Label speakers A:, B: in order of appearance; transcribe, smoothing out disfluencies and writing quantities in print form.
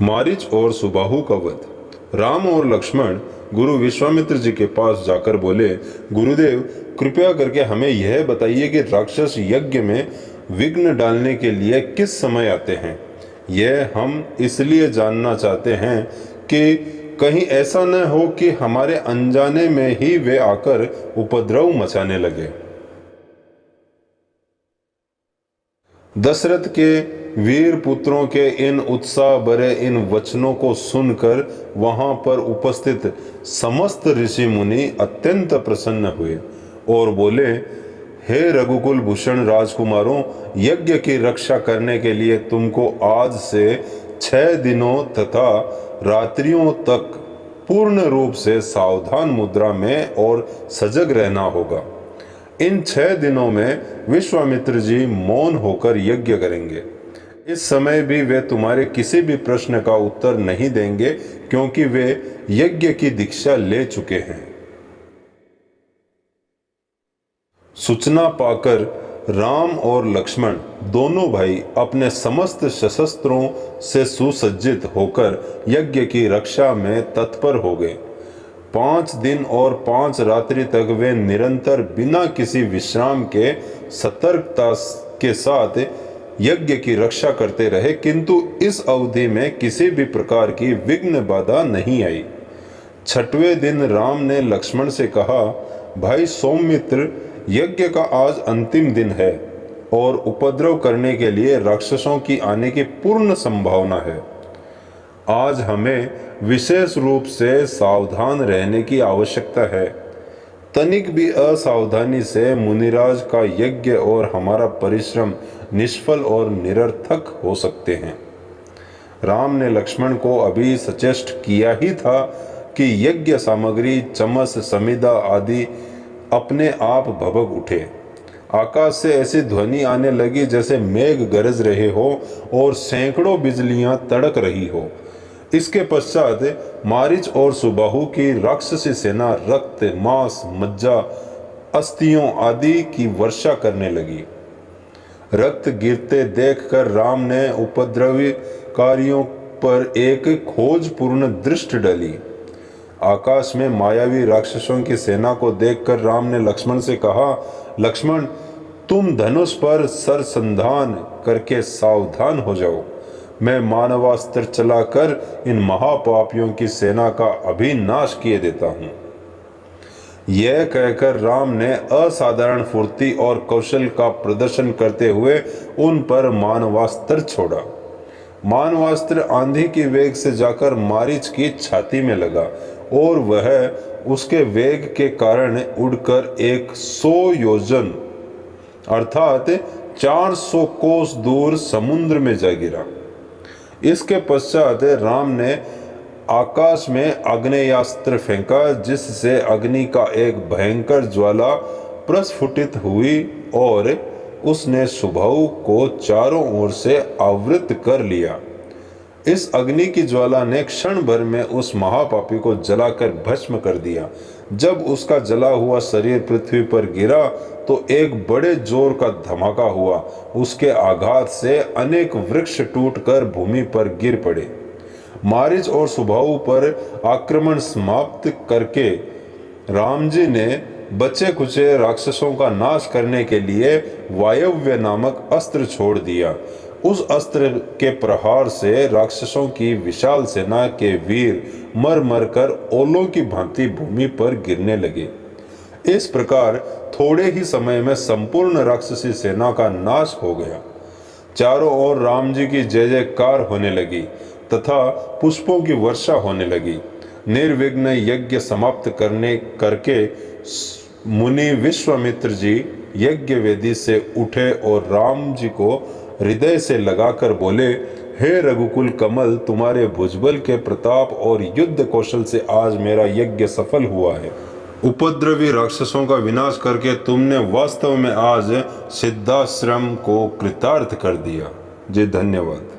A: मारीच और सुबाहु का वध। राम और लक्ष्मण गुरु विश्वामित्र जी के पास जाकर बोले, गुरुदेव कृपया करके हमें यह बताइए कि राक्षस यज्ञ में विघ्न डालने के लिए किस समय आते हैं। यह हम इसलिए जानना चाहते हैं कि कहीं ऐसा न हो कि हमारे अनजाने में ही वे आकर उपद्रव मचाने लगे। दशरथ के वीर पुत्रों के इन उत्साह भरे इन वचनों को सुनकर वहां पर उपस्थित समस्त ऋषि मुनि अत्यंत प्रसन्न हुए और बोले, हे रघुकुल भूषण राजकुमारों, यज्ञ की रक्षा करने के लिए तुमको आज से 6 दिनों तथा रात्रियों तक पूर्ण रूप से सावधान मुद्रा में और सजग रहना होगा। इन 6 दिनों में विश्वामित्र जी मौन होकर यज्ञ करेंगे। इस समय भी वे तुम्हारे किसी भी प्रश्न का उत्तर नहीं देंगे, क्योंकि वे यज्ञ की दीक्षा ले चुके हैं। सूचना पाकर राम और लक्ष्मण दोनों भाई अपने समस्त शस्त्रों से सुसज्जित होकर यज्ञ की रक्षा में तत्पर हो गए। 5 दिन और 5 रात्रि तक वे निरंतर बिना किसी विश्राम के सतर्कता के साथ यज्ञ की रक्षा करते रहे, किंतु इस अवधि में किसी भी प्रकार की विघ्न बाधा नहीं आई। 6वें दिन राम ने लक्ष्मण से कहा, भाई सौमित्र, यज्ञ का आज अंतिम दिन है और उपद्रव करने के लिए राक्षसों की आने की पूर्ण संभावना है। आज हमें विशेष रूप से सावधान रहने की आवश्यकता है। तनिक भी असावधानी से मुनिराज का यज्ञ और हमारा परिश्रम निष्फल और निरर्थक हो सकते हैं। राम ने लक्ष्मण को अभी सचेष्ट किया ही था कि यज्ञ सामग्री, चमस, समिधा आदि अपने आप भभक उठे। आकाश से ऐसी ध्वनि आने लगी जैसे मेघ गरज रहे हो और सैकड़ों बिजलियां तड़क रही हो। इसके पश्चात मारीच और सुबाहु की राक्षसी सेना रक्त, मांस, मज्जा, अस्थियों आदि की वर्षा करने लगी। रक्त गिरते देखकर राम ने उपद्रवकारियों पर एक खोजपूर्ण दृष्टि डाली। आकाश में मायावी राक्षसों की सेना को देखकर राम ने लक्ष्मण से कहा, लक्ष्मण, तुम धनुष पर सरसंधान करके सावधान हो जाओ। मैं मानवास्त्र चलाकर इन महापापियों की सेना का अभी नाश किए देता हूं। यह कहकर राम ने असाधारण फुर्ती और कौशल का प्रदर्शन करते हुए उन पर मानवास्त्र छोड़ा। मानवास्त्र आंधी की वेग से जाकर मारीच की छाती में लगा और वह उसके वेग के कारण उड़कर 100 योजन अर्थात 400 कोस दूर समुद्र में जा गिरा। इसके पश्चात राम ने आकाश में आग्नेयास्त्र फेंका, जिससे अग्नि का एक भयंकर ज्वाला प्रस्फुटित हुई और उसने सुबाहु को चारों ओर से आवृत कर लिया। इस अग्नि की ज्वाला ने क्षण भर में उस महापापी को जलाकर भस्म कर दिया। जब उसका जला हुआ शरीर पृथ्वी पर गिरा तो एक बड़े जोर का धमाका हुआ। उसके आघात से अनेक वृक्ष टूटकर भूमि पर गिर पड़े। मारीच और सुबाहु पर आक्रमण समाप्त करके राम जी ने बचे खुचे राक्षसों का नाश करने के लिए वायव्य नामक अस्त्र छोड़ दिया। उस अस्त्र के प्रहार से राक्षसों की विशाल सेना के वीर मर मर कर ओलों की भांति भूमि पर गिरने लगे। इस प्रकार थोड़े ही समय में संपूर्ण राक्षसी सेना का नाश हो गया। चारों ओर राम जी की जय जयकार होने लगी तथा पुष्पों की वर्षा होने लगी। निर्विघ्न यज्ञ समाप्त करके मुनि विश्वामित्र जी यज्ञ वेदी से उठे और राम जी को हृदय से लगाकर बोले, हे रघुकुल कमल, तुम्हारे भुजबल के प्रताप और युद्ध कौशल से आज मेरा यज्ञ सफल हुआ है। उपद्रवी राक्षसों का विनाश करके तुमने वास्तव में आज सिद्धाश्रम को कृतार्थ कर दिया। जी धन्यवाद।